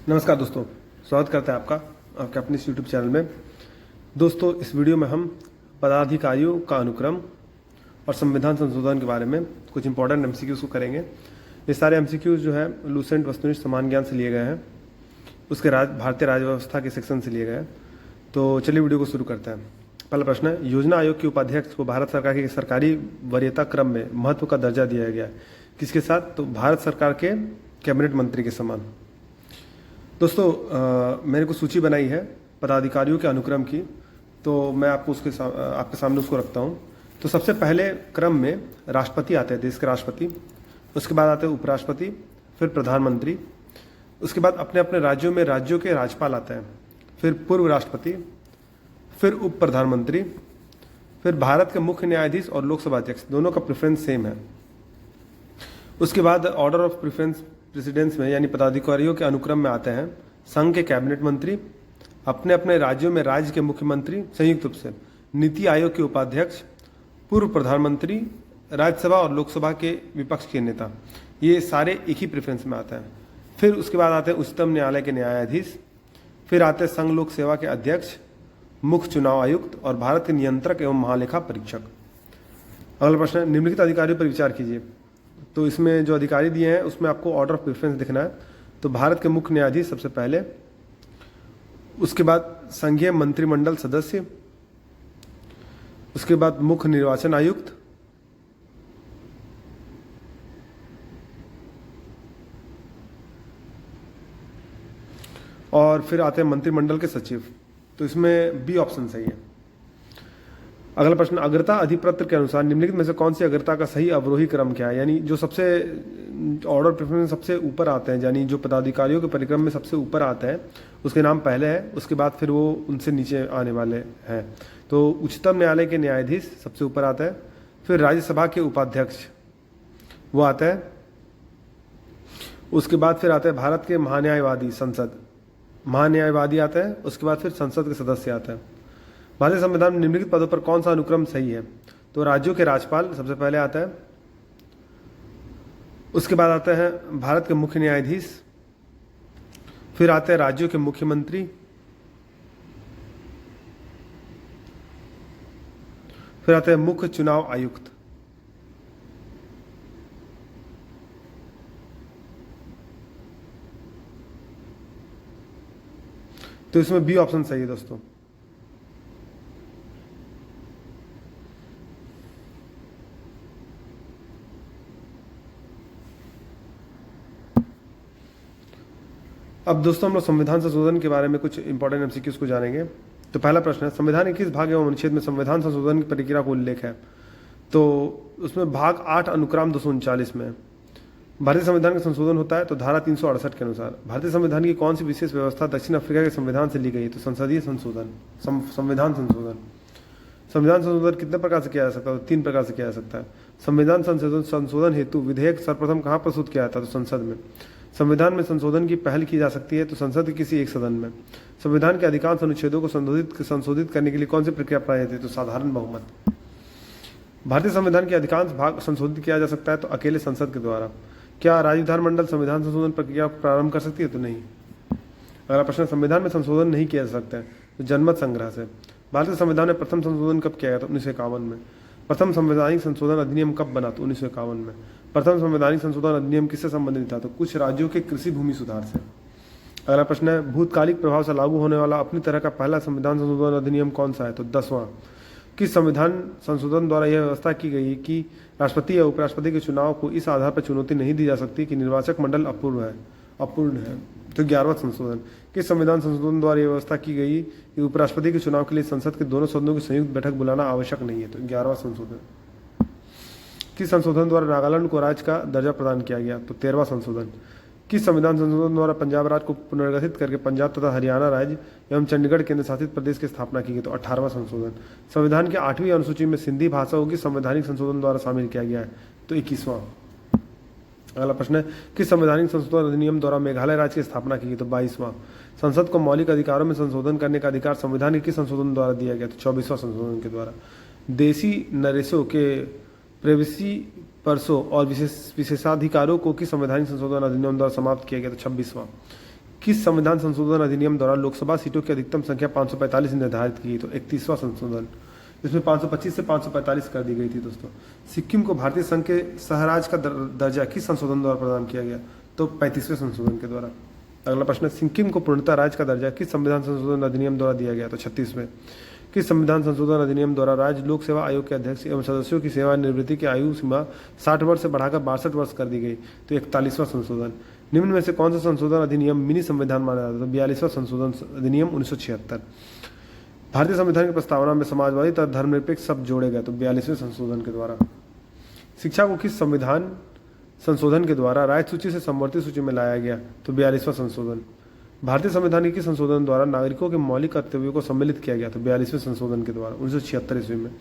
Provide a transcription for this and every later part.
नमस्कार दोस्तों, स्वागत करते हैं आपके अपने इस यूट्यूब चैनल में। दोस्तों, इस वीडियो में हम पदाधिकारियों का अनुक्रम और संविधान संशोधन के बारे में कुछ इंपॉर्टेंट एमसीक्यूज को करेंगे। ये सारे एमसीक्यूज जो है लूसेंट वस्तुनिष्ठ समान ज्ञान से लिए गए हैं, उसके भारतीय राज्य व्यवस्था के सेक्शन से लिए गए हैं। तो चलिए वीडियो को शुरू करते हैं। पहला प्रश्न है, योजना आयोग के उपाध्यक्ष को भारत सरकार के सरकारी वरीयता क्रम में महत्व का दर्जा दिया गया है। किसके साथ? तो भारत सरकार के कैबिनेट मंत्री के समान। दोस्तों, मैंने कुछ सूची बनाई है पदाधिकारियों के अनुक्रम की, तो मैं आपको आपके सामने उसको रखता हूँ। तो सबसे पहले क्रम में राष्ट्रपति आते हैं, देश के राष्ट्रपति। उसके बाद आते हैं उपराष्ट्रपति, फिर प्रधानमंत्री। उसके बाद अपने अपने राज्यों में राज्यों के राज्यपाल आते हैं, फिर पूर्व राष्ट्रपति, फिर उप प्रधानमंत्री, फिर भारत के मुख्य न्यायाधीश और लोकसभा अध्यक्ष, दोनों का प्रेफरेंस सेम है। उसके बाद ऑर्डर ऑफ प्रेसिडेंस में यानी पदाधिकारियों के अनुक्रम में आते हैं संघ के कैबिनेट मंत्री, अपने अपने राज्यों में राज्य के मुख्यमंत्री संयुक्त रूप से, नीति आयोग के उपाध्यक्ष, पूर्व प्रधानमंत्री, राज्यसभा और लोकसभा के विपक्ष के नेता। ये सारे एक ही प्रेफरेंस में आते हैं। फिर उसके बाद आते हैं उच्चतम न्यायालय के न्यायाधीश, फिर आते हैं संघ लोक सेवा के अध्यक्ष, मुख्य चुनाव आयुक्त और भारत के नियंत्रक एवं महालेखा परीक्षक। अगला प्रश्न है, निम्नलिखित अधिकारियों पर विचार कीजिए। तो इसमें जो अधिकारी दिए हैं उसमें आपको ऑर्डर ऑफ प्रेफरेंस दिखना है। तो भारत के मुख्य न्यायाधीश सबसे पहले, उसके बाद संघीय मंत्रिमंडल सदस्य, उसके बाद मुख्य निर्वाचन आयुक्त, और फिर आते हैं मंत्रिमंडल के सचिव। तो इसमें बी ऑप्शन सही है। अगला प्रश्न, अग्रता अधिपत्र के अनुसार निम्नलिखित में से कौन सी अग्रता का सही अवरोही क्रम क्या है? यानी जो सबसे ऑर्डर प्रेफरेंस सबसे ऊपर आते हैं, यानी जो पदाधिकारियों के परिक्रम में सबसे ऊपर आते हैं उसके नाम पहले है, उसके बाद फिर वो उनसे नीचे आने वाले हैं। तो उच्चतम न्यायालय के न्यायाधीश सबसे ऊपर आता है, फिर राज्यसभा के उपाध्यक्ष वो आता है, उसके बाद फिर आता है भारत के महान्यायवादी महान्यायवादी आता है, उसके बाद फिर संसद के सदस्य आता है। भारतीय संविधान में निम्नलिखित पदों पर कौन सा अनुक्रम सही है? तो राज्यों के राज्यपाल सबसे पहले आता है, उसके बाद आता है भारत के मुख्य न्यायाधीश, फिर आते हैं राज्यों के मुख्यमंत्री, फिर आते हैं मुख्य चुनाव आयुक्त। तो इसमें बी ऑप्शन सही है दोस्तों। अब दोस्तों हम लोग संविधान संशोधन के बारे में कुछ इंपॉर्टेंट एमसीक्यूज को जानेंगे। तो पहला प्रश्न है, संविधान के किस भाग एवं अनुच्छेद में संविधान संशोधन की प्रक्रिया का उल्लेख है? तो उसमें भाग 8 अनुक्रम 239 में भारतीय संविधान का संशोधन होता है। तो धारा 368 के अनुसार भारतीय संविधान की कौन सी विशेष व्यवस्था दक्षिण अफ्रीका के संविधान से ली गई? तो संसदीय संशोधन, संविधान संशोधन। संविधान संशोधन कितने प्रकार से किया जा सकता है? तो 3 प्रकार से किया जा सकता है। संविधान संशोधन हेतु विधेयक सर्वप्रथम कहाँ प्रस्तुत किया जाता है? तो संसद में। संविधान में संशोधन की पहल की जा सकती है तो संसद के किसी एक सदन में। संविधान के अधिकांश अनुच्छेदों को संशोधित करने के लिए कौन सी प्रक्रिया अपनाई जाती है? तो साधारण बहुमत। भारतीय संविधान के अधिकांश भाग संशोधित किया जा सकता है तो अकेले संसद के द्वारा। क्या राज्य विधानमंडल संविधान संशोधन प्रक्रिया प्रारंभ कर सकती है? तो नहीं। अगला प्रश्न, संविधान में संशोधन नहीं किया जा सकता है तो जनमत संग्रह से। भारतीय संविधान में प्रथम संशोधन कब किया गया था? 1951 में। प्रथम संवैधानिक संशोधन अधिनियम कब बना? तो 1951 में। प्रथम संवैधानिक संशोधन अधिनियम किससे संबंधित था? तो कुछ राज्यों के कृषि भूमि सुधार से। अगला प्रश्न है, भूतकालिक प्रभाव से लागू होने वाला अपनी तरह का पहला संविधान संशोधन अधिनियम कौन सा है? तो 10वां। किस संविधान संशोधन द्वारा यह व्यवस्था की गई कि राष्ट्रपति या उपराष्ट्रपति के चुनाव को इस आधार पर चुनौती नहीं दी जा सकती कि निर्वाचक मंडल अपूर्ण है? तो 11वां संशोधन। किस संविधान संशोधन द्वारा यह व्यवस्था की गई कि उपराष्ट्रपति के चुनाव के लिए संसद के दोनों सदनों की संयुक्त बैठक बुलाना आवश्यक नहीं है? तो 11वां संशोधन। किस संशोधन द्वारा नागालैंड को राज्य का दर्जा प्रदान किया गया? तो 13वां संशोधन। किस संविधान संशोधन द्वारा पंजाब राज्य को पुनर्गठित करके पंजाब तथा हरियाणा राज्य एवं चंडीगढ़ केंद्र शासित प्रदेश की स्थापना की गई? तो 18वां संशोधन। संविधान के 8वीं अनुसूची में सिंधी भाषा को किस संवैधानिक संशोधन द्वारा शामिल किया गया है? तो 21वां। अगला प्रश्न है, किस संवैधानिक संशोधन अधिनियम द्वारा मेघालय राज्य की स्थापना की गई? तो 22वां। संसद को मौलिक अधिकारों में संशोधन करने का अधिकार संविधान के किस संशोधन द्वारा दिया गया? तो 24वां संशोधन के द्वारा। देसी नरेशों के प्रेवेसी परसों और विशेषाधिकारों को किस संवैधानिक संशोधन अधिनियम द्वारा समाप्त किया गया? तो 26वां। किस संविधान संशोधन अधिनियम द्वारा लोकसभा सीटों की अधिकतम संख्या 545 निर्धारित की गई? तो 31वां संशोधन, इसमें 525 से 545 कर दी गई थी दोस्तों। सिक्किम को भारतीय संघ के सहराज का दर्जा किस संशोधन द्वारा प्रदान किया गया? तो 35वें संशोधन के द्वारा। अगला प्रश्न है, सिक्किम को पूर्णतः राज्य का दर्जा किस संविधान संशोधन अधिनियम द्वारा दिया गया? तो 36वें। किस संविधान संशोधन अधिनियम द्वारा राज्य लोक सेवा आयोग के अध्यक्ष एवं सदस्यों की सेवानिवृत्ति की आयु सीमा 60 वर्ष से बढ़ाकर 62 वर्ष कर दी गई? तो 41वां संशोधन। निम्न में से कौन सा संशोधन अधिनियम मिनी संविधान माना जाता है? तो 42वां संशोधन अधिनियम 1976। भारतीय संविधान की प्रस्तावना में समाजवादी तथा धर्मनिरपेक्ष शब्द जोड़े गए? तो 42वें संशोधन के द्वारा। शिक्षा को किस संविधान संशोधन के द्वारा राज्य सूची से समवर्ती सूची में लाया गया? तो 42वां संशोधन। भारतीय संविधान के किस संशोधन द्वारा नागरिकों के मौलिक कर्तव्यों को सम्मिलित किया गया? तो 42वें संशोधन के द्वारा 1976 ईस्वी में।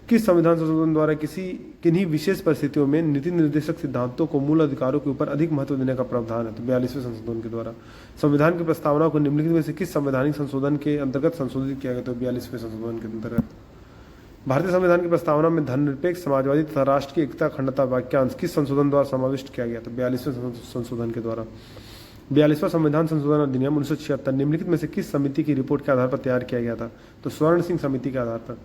किस संविधान संशोधन द्वारा किन्हीं विशेष परिस्थितियों में नीति निर्देशक सिद्धांतों को मूल अधिकारों के ऊपर अधिक महत्व देने का प्रावधान है? तो 42वें संशोधन के द्वारा। संविधान की प्रस्तावना को निम्नलिखित में से किस संवैधानिक संशोधन के अंतर्गत संशोधित किया गया? तो 42वें संशोधन के अंतर्गत। भारतीय संविधान की प्रस्तावना में धर्मनिरपेक्ष, समाजवादी तथा राष्ट्र की एकता, अखंडता वाक्यांश किस संशोधन द्वारा समाविष्ट किया गया? तो 42वें संशोधन के द्वारा। 42वां संविधान संशोधन अधिनियम 1976 निम्नलिखित में से किस समिति की रिपोर्ट के आधार पर तैयार किया गया था? तो स्वर्ण सिंह समिति के आधार पर।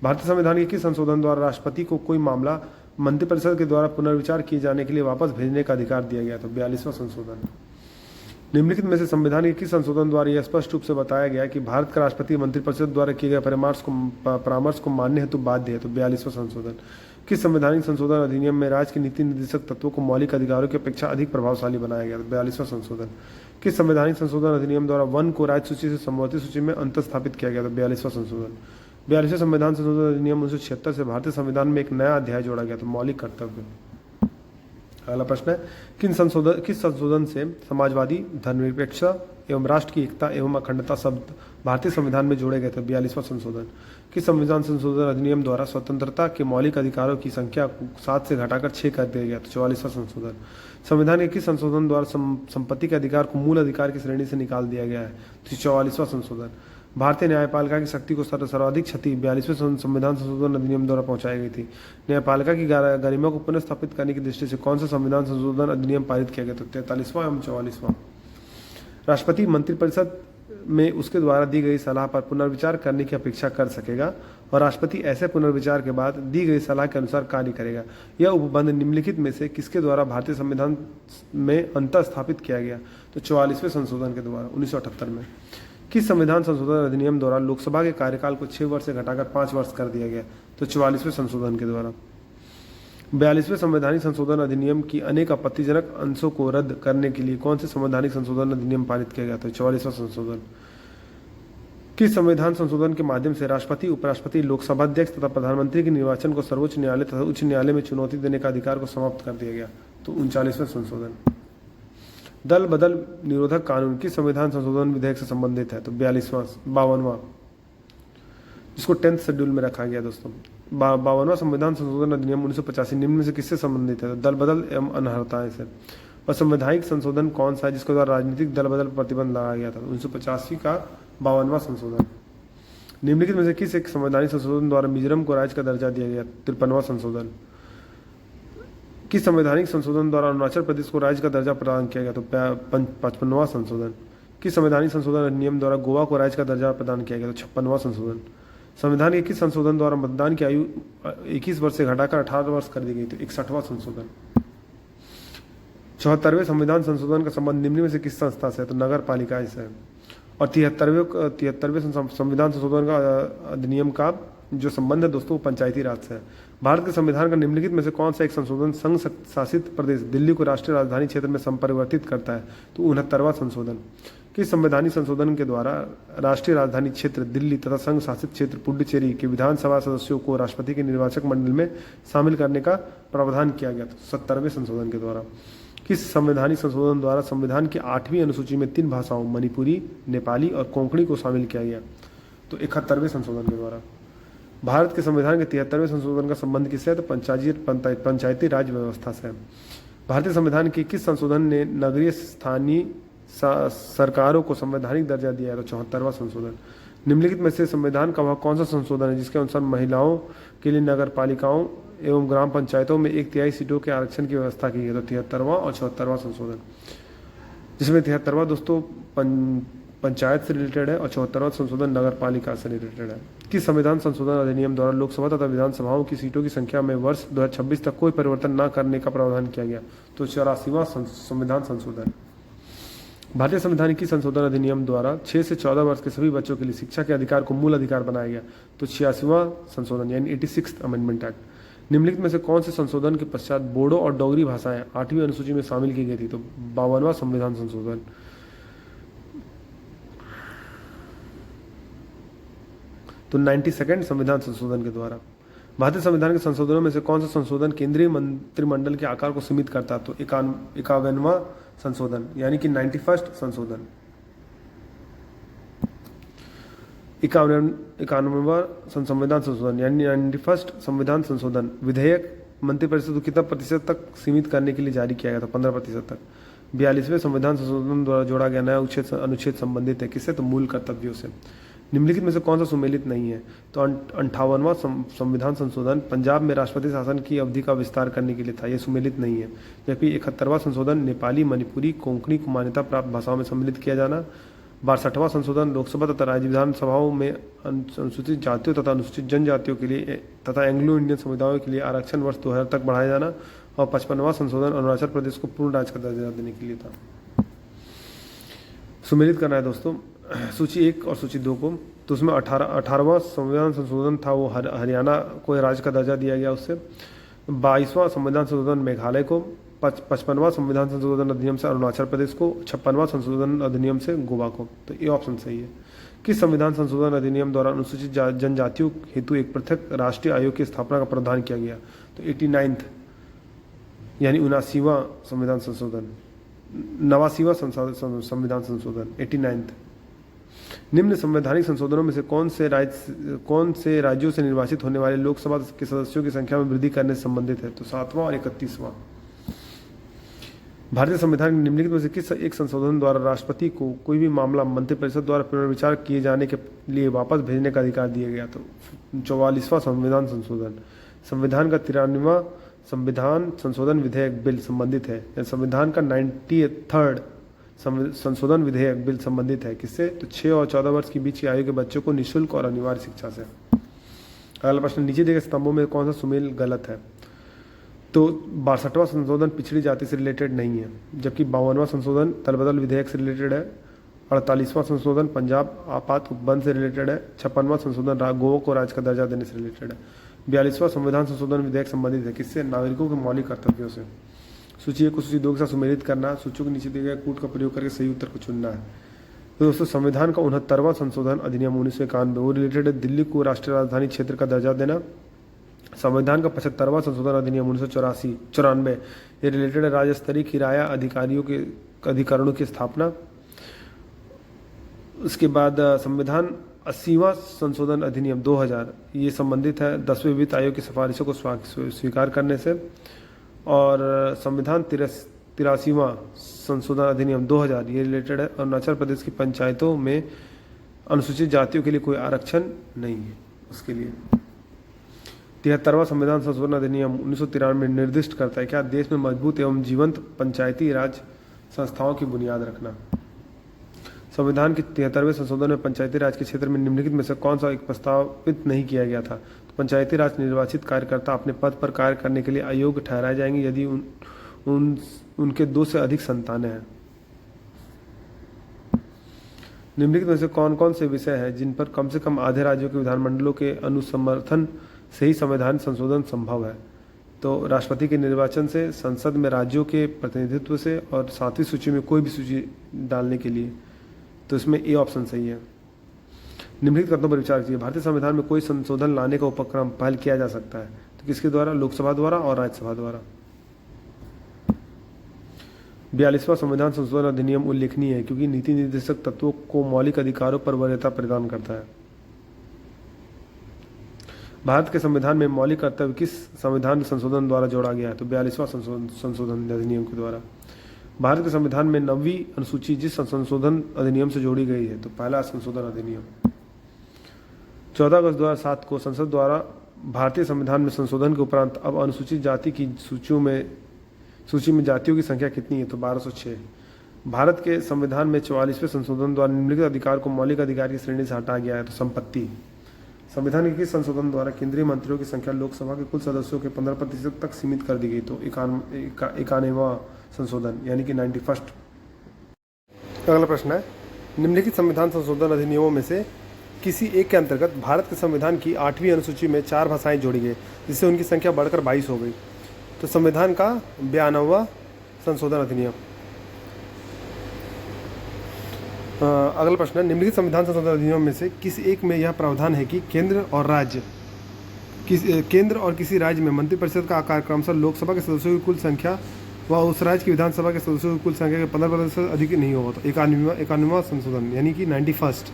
भारतीय संविधान के किस संशोधन द्वारा राष्ट्रपति को कोई मामला मंत्रिपरिषद के द्वारा पुनर्विचार किए जाने के लिए वापस भेजने का अधिकार दिया गया? तो 42वां संशोधन। निम्नलिखित में से संविधान के किस संशोधन द्वारा यह स्पष्ट रूप से बताया गया कि भारत का राष्ट्रपति मंत्रिपरिषद द्वारा किए गए परामर्श को मानने हेतु बाध्य है? तो 42वां संशोधन। किस संवैधानिक संशोधन अधिनियम में राज्य के नीति निर्देशक तत्वों को मौलिक अधिकारों की अपेक्षा अधिक प्रभावशाली बनाया गया? तो 42वां संशोधन। किस संवैधानिक संशोधन अधिनियम द्वारा वन को राज्य सूची से समवर्ती सूची में अंतस्थापित किया गया? तो 42वां संशोधन। 42वें संविधान संशोधन अधिनियम 1976 से भारतीय संविधान में एक नया अध्याय जोड़ा गया? तो मौलिक कर्तव्य। अगला प्रश्न है, किस संशोधन से समाजवादी, धर्मनिरपेक्षता एवं राष्ट्र की एकता एवं अखंडता शब्द भारतीय संविधान में जोड़े गए थे? 42वां संशोधन। किस संविधान संशोधन अधिनियम द्वारा स्वतंत्रता के मौलिक अधिकारों की संख्या को 7 से घटाकर 6 कर दिया गया? तो 44वां संशोधन। संविधान के किस संशोधन द्वारा संपत्ति के अधिकार को मूल अधिकार की श्रेणी से निकाल दिया गया है? तो 44वां संशोधन। भारतीय न्यायपालिका की शक्ति को सर्वाधिक क्षति 42वें संविधान संशोधन अधिनियम द्वारा पहुंचाई गई थी। न्यायपालिका की गरिमा को पुनः स्थापित करने की दृष्टि से कौन सा संविधान संशोधन अधिनियम पारित किया गया? तो 43वां एवं 44वां। राष्ट्रपति मंत्रिपरिषद में उसके द्वारा दी गई सलाह पर पुनर्विचार करने की अपेक्षा कर सकेगा और राष्ट्रपति ऐसे पुनर्विचार के बाद दी गई सलाह के अनुसार कार्य करेगा। यह उपबंध निम्नलिखित में से किसके द्वारा भारतीय संविधान में अंतर स्थापित किया गया? तो 44वें संशोधन के द्वारा 1978 में। किस संविधान संशोधन अधिनियम द्वारा लोकसभा के कार्यकाल को 6 वर्ष से घटाकर 5 वर्ष कर दिया गया? तो 44वें संशोधन के द्वारा। 42वें संवैधानिक संशोधन अधिनियम की अनेक आपत्तिजनक अंशों को रद्द करने के लिए कौन से संवैधानिक संशोधन अधिनियम पारित किया गया? तो 44वां संशोधन। किस संविधान संशोधन के माध्यम से राष्ट्रपति, उपराष्ट्रपति, लोकसभा अध्यक्ष तथा प्रधानमंत्री के निर्वाचन को सर्वोच्च न्यायालय तथा उच्च न्यायालय में चुनौती देने का अधिकार को समाप्त कर दिया गया? तो 39वें संशोधन। दल बदल निरोधक कानून किस संविधान संशोधन विधेयक से संबंधित है? तो 52वां, जिसको 10th शेड्यूल में रखा गया दोस्तों। 52वां संविधान संशोधन अधिनियम 1985 निम्न में से किससे संबंधित है? तो दल बदल एवं अनर्हताएं से। और संवैधानिक संशोधन कौन सा है जिसके द्वारा राजनीतिक दल बदल पर प्रतिबंध लगाया गया था? 1985 का 52वां संशोधन। निम्नलिखित में से किस एक संवैधानिक संशोधन द्वारा मिजोरम को राज्य का दर्जा दिया गया? 53वां संशोधन। किस संवैधानिक संशोधन द्वारा अरुणाचल प्रदेश को राज्य का दर्जा प्रदान किया गया? तो 55वां संशोधन। किस संवैधानिक संशोधन अधिनियम द्वारा गोवा को राज्य का दर्जा प्रदान किया गया? तो 56वां संशोधन। संविधान के किस संशोधन द्वारा मतदान की आयु 21 वर्ष से घटाकर 18 वर्ष कर दी गई? तो 61वां संशोधन। 74वें संविधान संशोधन का संबंध निम्न में से किस संस्था से है? तो नगर पालिका से है। और 73वें संविधान संशोधन का अधिनियम का जो संबंध है दोस्तों पंचायती राज से है। भारत के संविधान का निम्नलिखित में से कौन सा एक संशोधन संघ शासित प्रदेश दिल्ली को राष्ट्रीय राजधानी क्षेत्र में संपरिवर्तित करता है? तो 69वां संशोधन। किस संवैधानिक संशोधन के द्वारा राष्ट्रीय राजधानी क्षेत्र दिल्ली तथा संघ शासित क्षेत्र पुडुचेरी के विधानसभा सदस्यों को राष्ट्रपति के निर्वाचक मंडल में शामिल करने का प्रावधान किया गया? तो 70वें संशोधन के द्वारा। किस संवैधानिक संशोधन द्वारा संविधान की 8वीं अनुसूची में 3 भाषाओं मणिपुरी, नेपाली और कोंकणी को शामिल किया गया? तो 71वें संशोधन के द्वारा। भारत के संविधान के 73वें संशोधन का संबंध किससे है? तो पंचायती राज व्यवस्था से। भारतीय संविधान के किस संशोधन ने नगरीय स्थानीय सरकारों को संवैधानिक दर्जा दिया है? तो 74वां संशोधन। निम्नलिखित में से संविधान का वह कौन सा संशोधन है जिसके अनुसार महिलाओं के लिए नगर पालिकाओं एवं ग्राम पंचायतों में 1/3 सीटों के आरक्षण की व्यवस्था की गई? तो 73वां और 74वां संशोधन। जिसमें 73वां दोस्तों पंचायत से रिलेटेड है और 74वां संशोधन नगर पालिका से रिलेटेड है कि संविधान संशोधन अधिनियम द्वारा लोकसभा तथा विधानसभाओं की सीटों की संख्या में वर्ष 2026 तक कोई परिवर्तन न करने का प्रावधान किया गया। तो 84वां संविधान संशोधन। भारतीय संवैधानिकी संशोधन अधिनियम द्वारा 6 से 14 वर्ष के सभी बच्चों के लिए शिक्षा के अधिकार को मूल अधिकार बनाया गया। तो 86वां संशोधन यानी 86th अमेंडमेंट एक्ट। निम्नलिखित में से कौन से संशोधन के पश्चात बोडो और डोगरी भाषाएं 8वीं अनुसूची में शामिल की गई थी? तो 52वां संविधान संशोधन। तो 92nd संविधान संशोधन के द्वारा। भारतीय संविधान के संशोधनों में से कौन सा संशोधन केंद्रीय मंत्रिमंडल के आकार को सीमित करता? तो 51वां संशोधन यानी कि 91st संशोधन। 51वां संविधान संशोधन यानी 91st संविधान संशोधन विधेयक मंत्रिपरिषद को कितना प्रतिशत तक सीमित करने के लिए जारी किया गया था? 15% तक। 42वें संविधान संशोधन द्वारा जोड़ा गया नया अनुच्छेद संबंधित है किससे? तो मूल कर्तव्यों से। निम्नलिखित में से कौन सा सुमेलित नहीं है? तो 58वां संविधान संशोधन पंजाब में राष्ट्रपति शासन की अवधि का विस्तार करने के लिए था, यह सुमेलित नहीं है। जबकि 71वां संशोधन नेपाली, मणिपुरी, कोंकणी को मान्यता प्राप्त भाषाओं में सम्मिलित किया जाना। 62वां संशोधन लोकसभा तथा राज्य विधानसभाओं में अनुसूचित जातियों तथा अनुसूचित जनजातियों के लिए तथा एंग्लो इंडियन समुदायों के लिए आरक्षण वर्ष 2000 तक बढ़ाया जाना। और 55वां संशोधन अरुणाचल प्रदेश को पूर्ण राज्य का दर्जा देने के लिए था। सुमेलित करना है दोस्तों सूची 1 और सूची 2 को। तो उसमें 18वां संविधान संशोधन था, वो हरियाणा को राज्य का दर्जा दिया गया उससे। 22वां संविधान संशोधन मेघालय को। 55वां संविधान संशोधन अधिनियम से अरुणाचल प्रदेश को। 56वां संशोधन अधिनियम से गोवा को। तो ये ऑप्शन सही है। किस संविधान संशोधन अधिनियम द्वारा अनुसूचित जनजातियों हेतु एक पृथक राष्ट्रीय आयोग की स्थापना का प्रावधान किया गया? तो 89th यानी 79वां संविधान संशोधन। 89वां संविधान संशोधन 89th। निम्न संवैधानिक संशोधनों में से कौन से राज्यों से निर्वाचित होने वाले लोकसभा के सदस्यों की संख्या में वृद्धि करने से संबंधित है? तो 7वां और 31वां। भारतीय संविधान के निम्नलिखित में से किस एक संशोधन द्वारा राष्ट्रपति को कोई भी मामला मंत्रिपरिषद द्वारा पुनर्विचार किए जाने के लिए वापस भेजने का अधिकार दिया गया? तो 44वां संविधान संशोधन। संविधान का 93वां संविधान संशोधन विधेयक बिल संबंधित है। संविधान का 93rd संशोधन विधेयक बिल संबंधित है किससे? तो 6 और 14 वर्ष के बीच की आयु के बच्चों को निःशुल्क और अनिवार्य शिक्षा से। अगला प्रश्न, नीचे दिए गए स्तंभों में कौन सा सुमेल गलत है? तो 62वां संशोधन पिछड़ी जाति से रिलेटेड नहीं है, जबकि 52वां संशोधन तलबदल विधेयक से रिलेटेड है। 48वां संशोधन पंजाब आपात उपबंध से रिलेटेड है। 56वां संशोधन गोवा को राज्य का दर्जा देने से रिलेटेड है। 42वां संविधान संशोधन विधेयक संबंधित है किससे? नागरिकों के मौलिक कर्तव्यों से। सूची 1 को सूची 2 के साथ सुमेलित करना। सूचियों के नीचे दिए गए कूट का प्रयोग करके सही उत्तर को चुनना है। तो दोस्तों संविधान का 69वां संशोधन अधिनियम 1991 वो रिलेटेड है दिल्ली को राष्ट्रीय राजधानी क्षेत्र का दर्जा देना। संविधान का 75वां संशोधन अधिनियम 1994 ये रिलेटेड है राज्य स्तरीय किराया अधिकारियों की स्थापना। उसके बाद संविधान 80वां संशोधन अधिनियम 2000 ये संबंधित है 10वें वित्त आयोग की सिफारिशों को स्वीकार करने से। और संविधान 83वां संशोधन अधिनियम 2000 ये रिलेटेड है अरुणाचल प्रदेश की पंचायतों में अनुसूचित जातियों के लिए कोई आरक्षण नहीं है उसके लिए। 73वां संविधान संशोधन अधिनियम 1993 में निर्दिष्ट करता है क्या? देश में मजबूत एवं जीवंत पंचायती राज संस्थाओं की बुनियाद रखना। संविधान के 73वें संशोधन में पंचायती राज के क्षेत्र में निम्नलिखित में से कौन सा एक प्रस्तावित नहीं किया गया था? तो पंचायती राज निर्वाचित कार्यकर्ता अपने पद पर कार्य करने के लिए अयोग्य ठहराए जाएंगे यदि उनके 2 से अधिक संतानें हैं। निम्नलिखित में से कौन कौन से विषय हैं जिन पर कम से कम आधे राज्यों के विधानमंडलों के अनुसमर्थन से ही संविधान संशोधन संभव है? तो राष्ट्रपति के निर्वाचन से, संसद में राज्यों के प्रतिनिधित्व से और 7वीं सूची में कोई भी सूची डालने के लिए। तो इसमें ए ऑप्शन सही है। निम्नलिखित कथनों पर विचार कीजिए। भारतीय संविधान में कोई संशोधन लाने का उपक्रम पहल किया जा सकता है तो किसके द्वारा? लोकसभा द्वारा और राज्यसभा द्वारा। 42वां संविधान संशोधन अधिनियम उल्लेखनीय है क्योंकि नीति निर्देशक तत्वों को मौलिक अधिकारों पर वरीयता प्रदान करता है। भारत के संविधान में मौलिक कर्तव्य किस संविधान संशोधन द्वारा जोड़ा गया है? तो 42वां संशोधन अधिनियम के द्वारा। भारत के संविधान में 9वीं अनुसूची जिस संशोधन अधिनियम से जोड़ी गई है? तो पहला संशोधन अधिनियम। 14 अगस्त 2007 को संसद द्वारा भारतीय संविधान में संशोधन के उपरांत अब अनुसूचित जाति की सूची में जातियों की संख्या कितनी है? तो 1206। भारत के संविधान में 44वें संशोधन द्वारा निम्नलिखित अधिकार को मौलिक अधिकार की श्रेणी से हटा गया है। तो संपत्ति। संविधान के किस संशोधन द्वारा केंद्रीय मंत्रियों की संख्या लोकसभा के कुल सदस्यों के 15% तक सीमित कर दी गई? तो 91वां संशोधन यानी कि 91st। अगला प्रश्न है, निम्नलिखित संविधान संशोधन अधिनियमों में से किसी एक के अंतर्गत भारत के संविधान की 8वीं अनुसूची में 4 भाषाएं जोड़ी गई, जिससे उनकी संख्या बढ़कर 22 हो गई? तो संविधान का 92वां संशोधन अधिनियम। अगला प्रश्न है, निम्नलिखित संविधान संशोधन अधिनियम में से किस एक में यह प्रावधान है कि केंद्र और किसी राज्य में मंत्रिपरिषद का आकार क्रमशः लोकसभा के सदस्यों की कुल संख्या व उस राज्य की विधानसभा के सदस्यों की कुल संख्या के 15% अधिक नहीं होगा? तो 91वां संशोधन यानी कि 91st।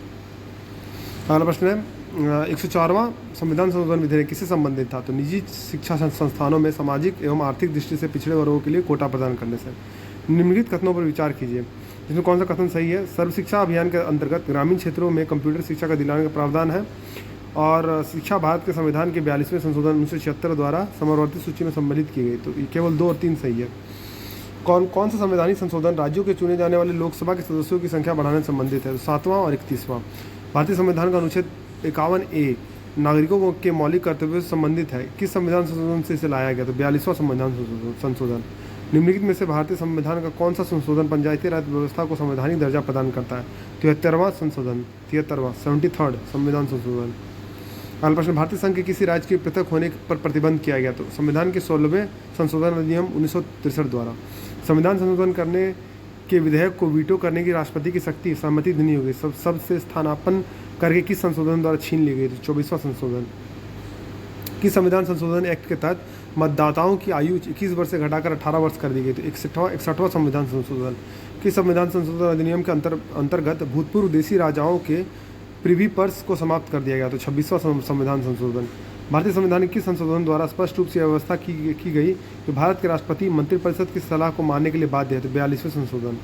अगला प्रश्न है, 104वां संविधान संशोधन विधेयक किससे संबंधित था? तो निजी शिक्षा संस्थानों में सामाजिक एवं आर्थिक दृष्टि से पिछड़े वर्गों के लिए कोटा प्रदान करने से। निम्नलिखित कथनों पर विचार कीजिए, जिसमें कौन सा कथन सही है? सर्व शिक्षा अभियान के अंतर्गत ग्रामीण क्षेत्रों में कंप्यूटर शिक्षा का दिलाने का प्रावधान है और शिक्षा भारत के संविधान के 42वें संशोधन 1976 द्वारा समवर्ती सूची में सम्मिलित की गई। तो केवल 2 और 3 सही है। कौन सा संवैधानिक संशोधन राज्यों के चुने जाने वाले लोकसभा के सदस्यों की संख्या बढ़ाने से संबंधित है? 7वां और 31वां। भारतीय संविधान का अनुच्छेद 51A नागरिकों के मौलिक कर्तव्यों से संबंधित है, किस संविधान संशोधन से इसे लाया गया? तो 42वां संविधान संशोधन। निम्नलिखित में से भारतीय संविधान का कौन सा संशोधन पंचायती राज व्यवस्था को संवैधानिक दर्जा प्रदान करता है? 73वां संशोधन, 73rd संविधान संशोधन। अगला प्रश्न, भारतीय संघ के किसी राज्य के पृथक होने पर प्रतिबंध किया गया? तो संविधान के 16वें संशोधन अधिनियम 1963 द्वारा। संविधान संशोधन करने के विधेयक को वीटो करने की राष्ट्रपति की शक्ति सहमति नहीं होगी, सबसे स्थानापन्न करके किस संशोधन द्वारा छीन ली गई? तो 24वां संशोधन। किस संविधान संशोधन एक्ट के तहत मतदाताओं की आयु 21 वर्ष से घटाकर 18 वर्ष कर दी गई? तो 61वां संविधान संशोधन। किस संविधान संशोधन अधिनियम के अंतर्गत भूतपूर्व देशी राजाओं के प्रिवी पर्स को समाप्त कर दिया गया? तो 26वां संविधान संशोधन। भारतीय संविधान के किस संशोधन द्वारा स्पष्ट रूप से व्यवस्था की गई कि भारत के राष्ट्रपति मंत्रिपरिषद की सलाह को मानने के लिए बाध्य है? तो 42वें संशोधन।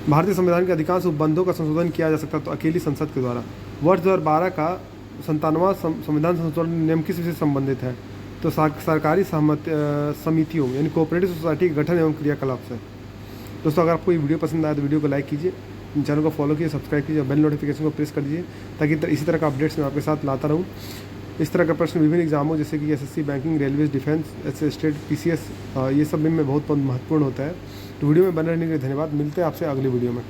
भारतीय संविधान के अधिकांश उपबंधों का संशोधन किया जा सकता है तो अकेली संसद के द्वारा। वर्ष 2012 का 97वां संविधान संशोधन नियम किस विषय से संबंधित है? तो सरकारी समितियों यानी कोऑपरेटिव सोसाइटी के गठन एवं क्रियाकलाप से। दोस्तों, अगर आपको ये वीडियो पसंद आया तो वीडियो को लाइक कीजिए, चैनल को फॉलो कीजिए, सब्सक्राइब कीजिए, बेल नोटिफिकेशन को प्रेस कर दीजिए ताकि इसी तरह का अपडेट्स मैं आपके साथ लाता रहूँ। इस तरह का प्रश्न विभिन्न एग्जामों जैसे कि SSC, banking, railway, defence, state, PCS, ये सब में बहुत महत्वपूर्ण होता है। तो वीडियो में बने रहने के लिए धन्यवाद। मिलते हैं आपसे अगली वीडियो में।